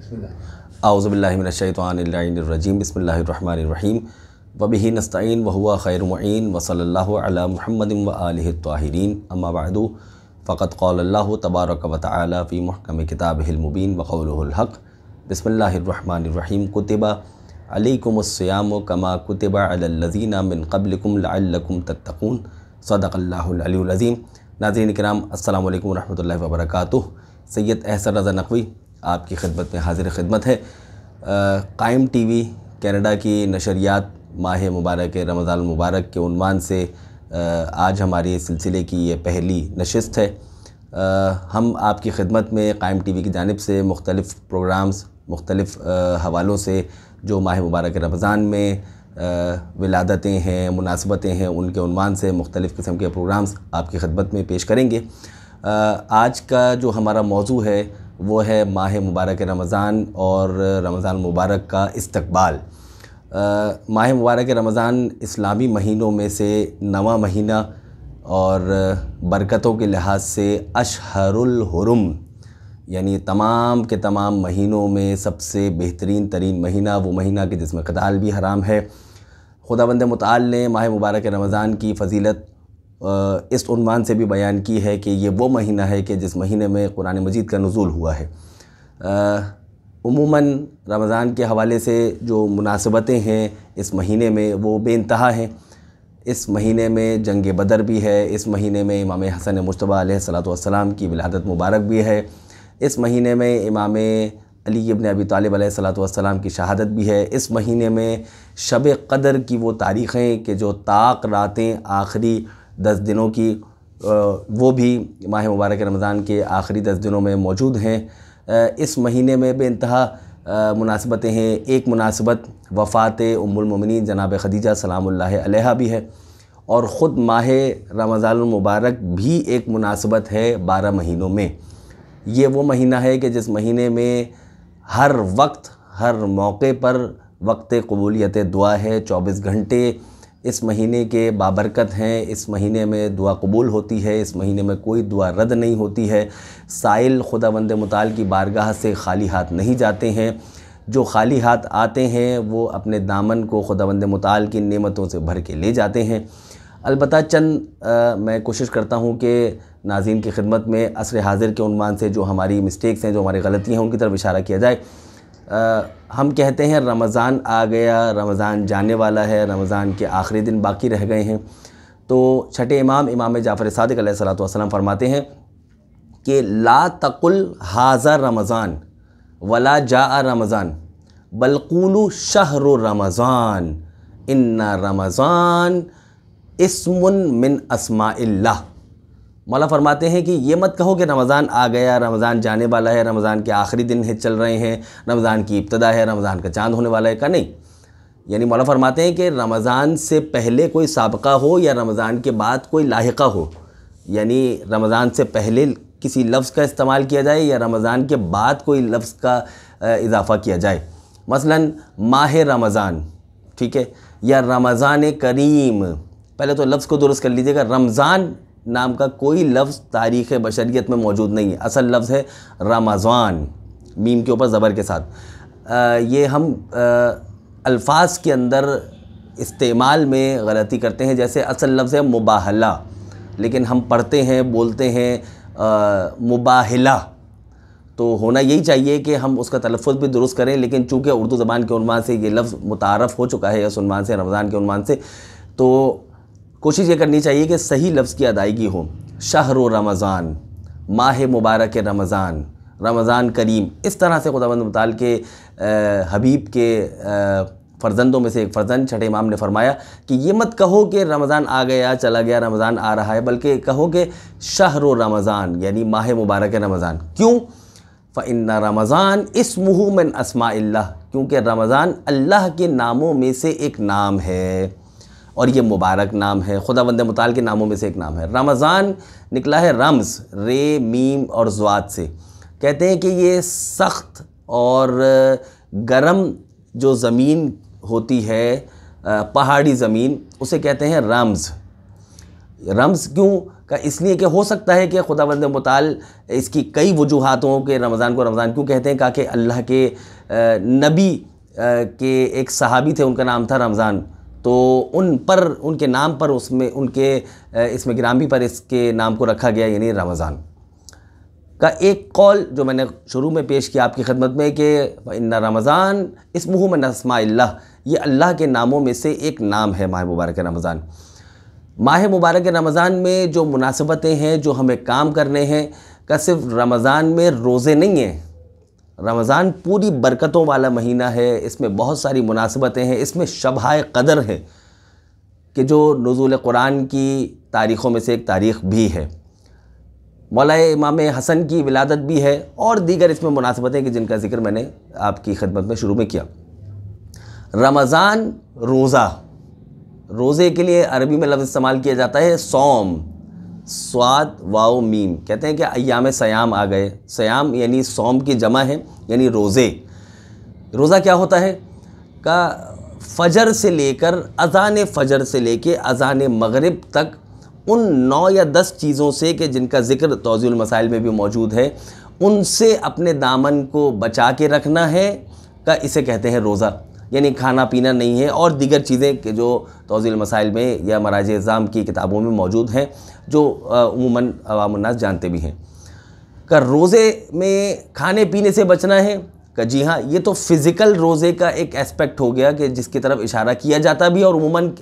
औज़ुबिल्लाहि मिनश्शैतानिर्रजीम बिस्मिल्लाहिर्रहमानिर्रहीम वबिही नस्तईन वहुवा खैरुल मुईन व सल्लल्लाहु अला मुहम्मदिन व आलिहि त्वाहिरीन अम्मा बअदु फ़क़द क़ालल्लाहु तबारक व तआला फ़ी मुहकम किताबिहिल मुबीन व क़ौलुहुल हक़ बिस्मिल्लाहिर्रहमानिर्रहीम कुतिबा अलैकुमुस्सियामु कमा कुतिबा अलल लज़ीना मिन क़ब्लिकुम लअल्लकुम तत्तक़ून सदक़ल्लाहुल अलीयुल अज़ीम। नाज़रीन किराम अस्सलामु अलैकुम व रहमतुल्लाहि व बरकातुहू। सैयद एहसन रज़ा नक़वी आपकी खिदमत में हाज़िर खिदमत है। कायम टीवी कनाडा की नशरियात माह मुबारक रमज़ान मुबारक के उन्वान से आज हमारे सिलसिले की ये पहली नशिस्त है। हम आपकी खिदमत में कायम टीवी की जानिब से मुख्तलिफ़ प्रोग्राम्स मुख्तलिफ़ हवालों से जो माह मुबारक रमज़ान में विलादतें हैं, मुनासबतें हैं, उनके उन्वान से मुख्तलिफ़ किस्म के प्रोग्राम्स आपकी खिदमत में पेश करेंगे। आज का जो हमारा मौजू है वो है माह मुबारक रमज़ान और रमज़ान मुबारक का इस्तक़बाल। माह मुबारक रमज़ान इस्लामी महीनों में से नवा महीना और बरकतों के लिहाज से अशहरुल हुरुम यानी तमाम के तमाम महीनों में सबसे बेहतरीन तरीन महीना, वो महीना कि जिसमें क़िताल भी हराम है। खुदावंद मुताल ने माह मुबारक रमज़ान की फ़जीलत इस उन्वान से भी बयान की है कि ये वो महीना है कि जिस महीने में कुरान मजीद का नुज़ूल हुआ है। उमूमन रमज़ान के हवाले से जो मुनासबतें हैं इस महीने में वो बेइंतहा हैं। इस महीने में जंग बदर भी है, इस महीने में इमाम हसन मुज्तबा अलैहिस्सलातु वस्सलाम की विलादत मुबारक भी है, इस महीने में इमाम अली इब्न अबी तालिब अलैहिस्सलातु वस्सलाम की शहादत भी है। इस महीने में शब क़द्र की वो तारीख़ें कि जो ताक़ रातें आखिरी 10 दिनों की वो भी माह मुबारक रमज़ान के आखिरी 10 दिनों में मौजूद हैं। इस महीने में बेइंतहा मुनासबतें हैं। एक मुनासबत वफ़ात उम्मुल मोमिनीन जनाब खदीजा सलामुल्लाहि अलैहा भी है और ख़ुद माह रमज़ान मुबारक भी एक मुनासबत है 12 महीनों में। ये वो महीना है कि जिस महीने में हर वक्त हर मौके पर वक्त क़बूलियत दुआ है। 24 घंटे इस महीने के बाबरकत हैं। इस महीने में दुआ कबूल होती है, इस महीने में कोई दुआ रद्द नहीं होती है। साइल खुदावंद मुताल की बारगाह से खाली हाथ नहीं जाते हैं। जो खाली हाथ आते हैं वो अपने दामन को खुदावंद मुताल की नेमतों से भर के ले जाते हैं। अलबत्ता चंद मैं कोशिश करता हूँ कि नाज़रीन की खिदमत में असर हाज़िर के उन्वान से जो हमारी मिस्टेक्स हैं, जो हमारी गलतियाँ हैं, उनकी तरफ इशारा किया जाए। हम कहते हैं रमज़ान आ गया, रमज़ान जाने वाला है, रमज़ान के आखिरी दिन बाकी रह गए हैं। तो छठे इमाम जाफ़र सादिक़ अलैहिस्सलातु वस्सलाम फरमाते हैं कि ला तक़ुल हाज़ा रमज़ान वला जाआ रमज़ान बल क़ूलू शहरु रमज़ान इन्ना रमज़ान इस्मुन मिन अस्माइल्लाह। मौला फरमाते हैं कि ये मत कहो कि रमज़ान आ गया, रमज़ान जाने वाला है, रमज़ान के आखिरी दिन है चल रहे हैं, रमज़ान की इब्तिदा है, रमज़ान का चाँद होने वाला है, का नहीं। यानी मौला फरमाते हैं कि रमज़ान से पहले कोई साबका हो या रमज़ान के बाद कोई लाहिका हो, यानी रमज़ान से पहले किसी लफ्ज़ का इस्तेमाल किया जाए या रमज़ान के बाद कोई लफ्ज़ का इजाफ़ा किया जाए। मसलन माह रमज़ान, ठीक है, या रमज़ान करीम। पहले तो लफ्ज़ को दुरुस्त कर लीजिएगा। रमज़ान नाम का कोई लफ्ज़ तारीख़ बशरियत में मौजूद नहीं है। असल लफ्ज़ है रमज़ान, मीम के ऊपर ज़बर के साथ। ये हम अल्फाज के अंदर इस्तेमाल में गलती करते हैं। जैसे असल लफ्ज़ है मुबाहला, लेकिन हम पढ़ते हैं बोलते हैं मुबाहिला। तो होना यही चाहिए कि हम उसका तलफ़्फ़ुज़ भी दुरुस्त करें, लेकिन चूँकि उर्दू ज़बान के उन्वान से ये लफ्ज़ मुतारफ़ हो चुका है इस उन्वान से, रमज़ान के उन्वान से, तो कोशिश ये करनी चाहिए कि सही लफ्ज़ की अदायगी हो। शहर रमज़ान, माह मुबारक रमज़ान, रमज़ान करीम। इस तरह से खुदावंद मुताल के हबीब के फ़र्जंदों में से एक फ़र्जंद छठे इमाम ने फ़रमाया कि ये मत कहो कि रमज़ान आ गया चला गया, रमज़ान आ रहा है, बल्कि कहो कि शहर रमज़ान यानी माह मुबारक रमज़ान। क्यों? फ़इन्ना रमज़ान इस्मुहु मिन अस्माइल्लाह, क्योंकि रमज़ान अल्लाह के नामों में से एक नाम है और ये मुबारक नाम है, खुदावंद मुताल के नामों में से एक नाम है। रमज़ान निकला है रम्ज़, रे मीम और ज़्वाद से। कहते हैं कि ये सख्त और गरम जो ज़मीन होती है, पहाड़ी ज़मीन, उसे कहते हैं रम्ज़। रम्ज़ क्यों? का इसलिए कि हो सकता है कि खुदावंद मुताल इसकी कई वजूहातों के रमज़ान को रमज़ान क्यों कहते हैं, कि अल्लाह के नबी के एक सहाबी थे, उनका नाम था रमज़ान, तो उन पर उनके नाम पर उसमें उनके इसमें गिरामी पर इसके नाम को रखा गया, यानी रमज़ान का। एक कौल जो मैंने शुरू में पेश किया आपकी खिदमत में कि इन्ना रमज़ान इस्मुहु मिन अस्माइल्लाह, ये अल्लाह के नामों में से एक नाम है माह मुबारक रमज़ान। माह मुबारक रमज़ान में जो मुनासिबतें हैं, जो हमें काम करने हैं, का सिर्फ रमज़ान में रोज़े नहीं हैं। रमज़ान पूरी बरकतों वाला महीना है, इसमें बहुत सारी मुनासिबतें हैं, इसमें शब-ए क़द्र है कि जो नुज़ूल कुरान की तारीख़ों में से एक तारीख़ भी है, मौला इमाम हसन की विलादत भी है, और दीगर इसमें मुनासिबतें कि जिनका ज़िक्र मैंने आपकी खिदमत में शुरू में किया। रमज़ान रोज़ा, रोज़े के लिए अरबी में लफ्ज़ इस्तेमाल किया जाता है सौम, स्वाद वाओ मीम। कहते हैं कि अय्याम सयाम आ गए, सयाम यानी सौम की जमा है, यानी रोज़े। रोज़ा क्या होता है का फ़जर से लेकर अज़ान फ़जर से लेकर अज़ान मगरिब तक उन 9 या 10 चीज़ों से कि जिनका ज़िक्र तौज़ीउल मसाइल में भी मौजूद है, उनसे अपने दामन को बचा के रखना है का इसे कहते हैं रोज़ा। यानी खाना पीना नहीं है, और दीगर चीज़ें कि जो तौज़ीउल मसाइल में या मराज इज़ाम की किताबों में मौजूद हैं, जो उमूमन अवामुन्नास जानते भी हैं। का रोज़े में खाने पीने से बचना है का जी हाँ, ये तो फ़िज़िकल रोज़े का एक एस्पेक्ट हो गया कि जिसकी तरफ इशारा किया जाता भी और उमूमन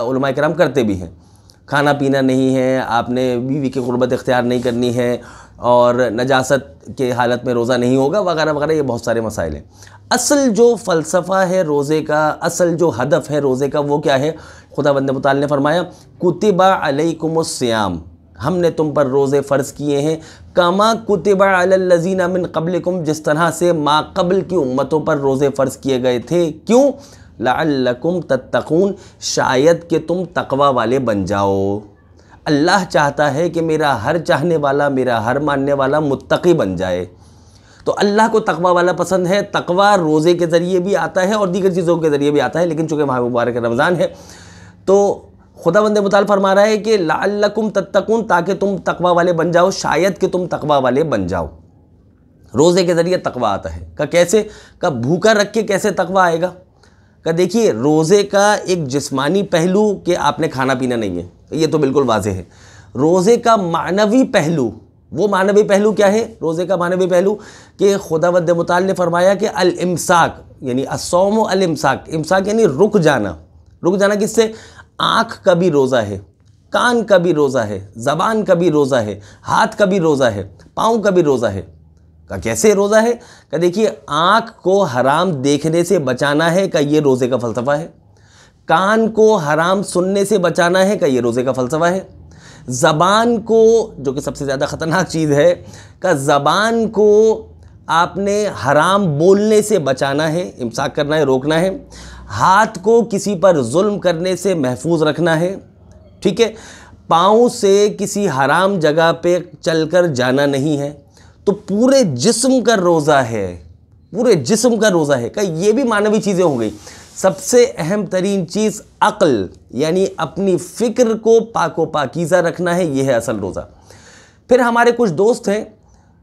उलमाए किराम करते भी हैं। खाना पीना नहीं है, आपने बीवी की क़ुर्बत इख्तियार नहीं करनी है, और नजासत के हालत में रोज़ा नहीं होगा, वगैरह वगैरह, ये बहुत सारे मसाइल हैं। असल जो फ़लसफ़ा है रोज़े का, असल जो हदफ है रोज़े का, वो क्या है? खुदावंद मुताल ने फरमाया कुतिबा अलैकुमुस्सियाम, हमने तुम पर रोज़े फ़र्ज़ किए हैं, कमा कुतिबा अलल्लज़ीना मिन क़ब्लिकुम, जिस तरह से माक़ब्ल की उम्मतों पर रोज़े फ़र्ज़ किए गए थे। क्यों? लअल्लकुम तत्तक़ून, शायद कि तुम तक़वा वाले बन जाओ। अल्लाह चाहता है कि मेरा हर चाहने वाला, मेरा हर मानने वाला मुत्तक़ी बन जाए। तो अल्लाह को तक़वा वाला पसंद है। तक़वा रोज़े के ज़रिए भी आता है और दीगर चीज़ों के ज़रिए भी आता है, लेकिन चूँकि माह मुबारक रमज़ान है तो खुदावंद मुताल फरमा रहा है कि लअल्लकुम तत्तक़ून, ताकि तुम तक़वा वाले बन जाओ, शायद कि तुम तक़वा वाले बन जाओ। रोज़े के ज़रिए तक़वा आता है। का कैसे? का भूखा रख के कैसे तक़वा आएगा? का देखिए, रोज़े का एक जिस्मानी पहलू कि आपने खाना पीना नहीं है, ये तो बिल्कुल वाज़ेह है। रोज़े का मानवी पहलू, वो मानवी पहलू क्या है? रोज़े का मानवी पहलू कि खुदावंद मुताल ने फरमाया कि अल इम्साक यानी अस्सौम अल इम्साक, इम्साक यानी रुक जाना। रुक जाना किससे? आँख का भी रोज़ा है, कान का भी रोज़ा है, ज़बान का भी रोज़ा है, हाथ का भी रोज़ा है, पाँव का भी रोज़ा है। का कैसे रोज़ा है? का देखिए, आँख को हराम देखने से बचाना है, का ये रोज़े का फ़लसफ़ा है। कान को हराम सुनने से बचाना है, का ये रोज़े का फ़लसफ़ा है। ज़बान को, जो कि सबसे ज़्यादा ख़तरनाक चीज़ है, का ज़बान को आपने हराम बोलने से बचाना है, इम्साक करना है, रोकना है। हाथ को किसी पर जुल्म करने से महफूज रखना है, ठीक है। पाँव से किसी हराम जगह पे चलकर जाना नहीं है। तो पूरे जिस्म का रोज़ा है, पूरे जिस्म का रोज़ा है। का ये भी मानवी चीज़ें हो गई। सबसे अहम तरीन चीज़ अक्ल, यानी अपनी फ़िक्र को पाको पाकीज़ा रखना है, ये है असल रोज़ा। फिर हमारे कुछ दोस्त हैं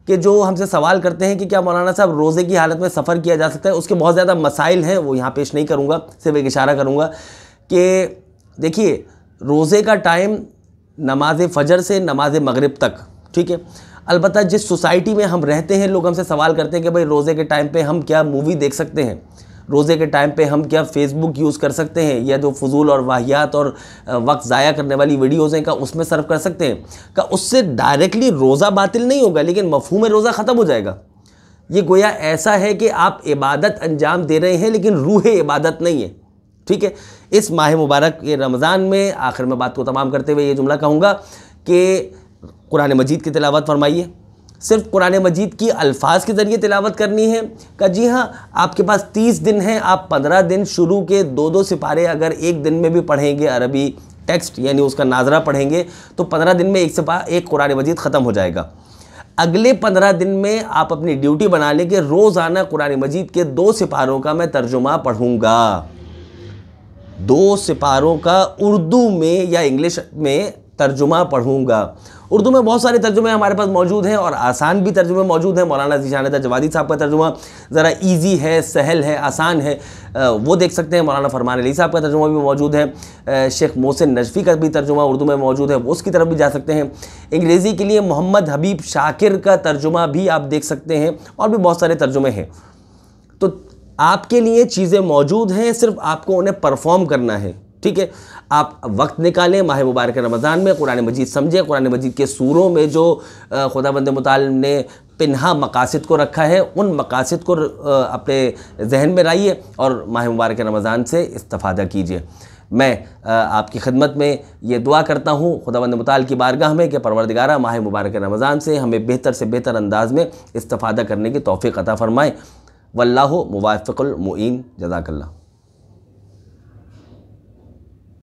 कि जो हमसे सवाल करते हैं कि क्या मौलाना साहब रोज़े की हालत में सफ़र किया जा सकता है? उसके बहुत ज़्यादा मसाइल हैं, वो यहाँ पेश नहीं करूँगा, सिर्फ एक इशारा करूँगा कि देखिए, रोज़े का टाइम नमाज फ़जर से नमाज मगरिब तक, ठीक है। अलबत्ता जिस सोसाइटी में हम रहते हैं, लोग हमसे सवाल करते हैं कि भाई रोज़े के टाइम पे हम क्या मूवी देख सकते हैं, रोज़े के टाइम पे हम क्या फ़ेसबुक यूज़ कर सकते हैं, या जो फजूल और वाहियात और वक्त ज़ाया करने वाली वीडियोज़ हैं, का उसमें सर्व कर सकते हैं? का उससे डायरेक्टली रोज़ा बातिल नहीं होगा, लेकिन मफ़हूम रोज़ा ख़त्म हो जाएगा। ये गोया ऐसा है कि आप इबादत अंजाम दे रहे हैं, लेकिन रूह इबादत नहीं है, ठीक है। इस माह मुबारक के रमज़ान में आखिर में बात को तमाम करते हुए ये जुमला कहूँगा कि कुरान मजीद की तिलावत फरमाइए। सिर्फ कुरान मजीद की अल्फाज के ज़रिए तिलावत करनी है? का जी हाँ, आपके पास 30 दिन हैं, आप 15 दिन शुरू के 2-2 सिपारे अगर एक दिन में भी पढ़ेंगे, अरबी टेक्स्ट यानी उसका नाजरा पढ़ेंगे, तो 15 दिन में एक कुरान मजीद ख़त्म हो जाएगा। अगले 15 दिन में आप अपनी ड्यूटी बना लें कि रोज़ाना कुरान मजीद के 2 सिपारों का मैं तर्जुमा पढ़ूँगा। 2 सिपारों का उर्दू में या इंग्लिश में तर्जुमा पढ़ूँगा। उर्दू में बहुत सारे तर्जुमे हमारे पास मौजूद हैं और आसान भी तर्जुमे मौजूद हैं। मौलाना ज़ीशान जवादी साहब का तर्जुमा ज़रा ईजी है, सहल है, आसान है, वो देख सकते हैं। मौलाना फरमान अली साहब का तर्जुमा भी मौजूद है। शेख मोहसिन नजफ़ी का भी तर्जुमा उर्दू में मौजूद है, वो उसकी तरफ भी जा सकते हैं। अंग्रेज़ी के लिए मोहम्मद हबीब शाकिर का तर्जुमा भी आप देख सकते हैं, और भी बहुत सारे तर्जुमे हैं। तो आपके लिए चीज़ें मौजूद हैं, सिर्फ आपको उन्हें परफॉर्म करना है। ठीक है, आप वक्त निकालें, माह मुबारक रमज़ान में कुरान मजीद समझें। कुरान मजीद के सूरों में जो खुदावंद मुताल ने पिन्हा मकासद को रखा है, उन मकासद को अपने जहन में लाइए और माह मुबारक रमज़ान से इस्तिफ़ादा कीजिए। मैं आपकी खिदमत में ये दुआ करता हूँ खुदावंद मुताल की बारगाह में कि परवरदिगारा माह मुबारक रमज़ान से हमें बेहतर से बेहतर अंदाज में इस्तिफ़ादा करने की तौफ़ीक़ अता फ़रमाए। वल्लाहु मुवाफ़िक़ुल मुईन। जज़ाकल्लाह।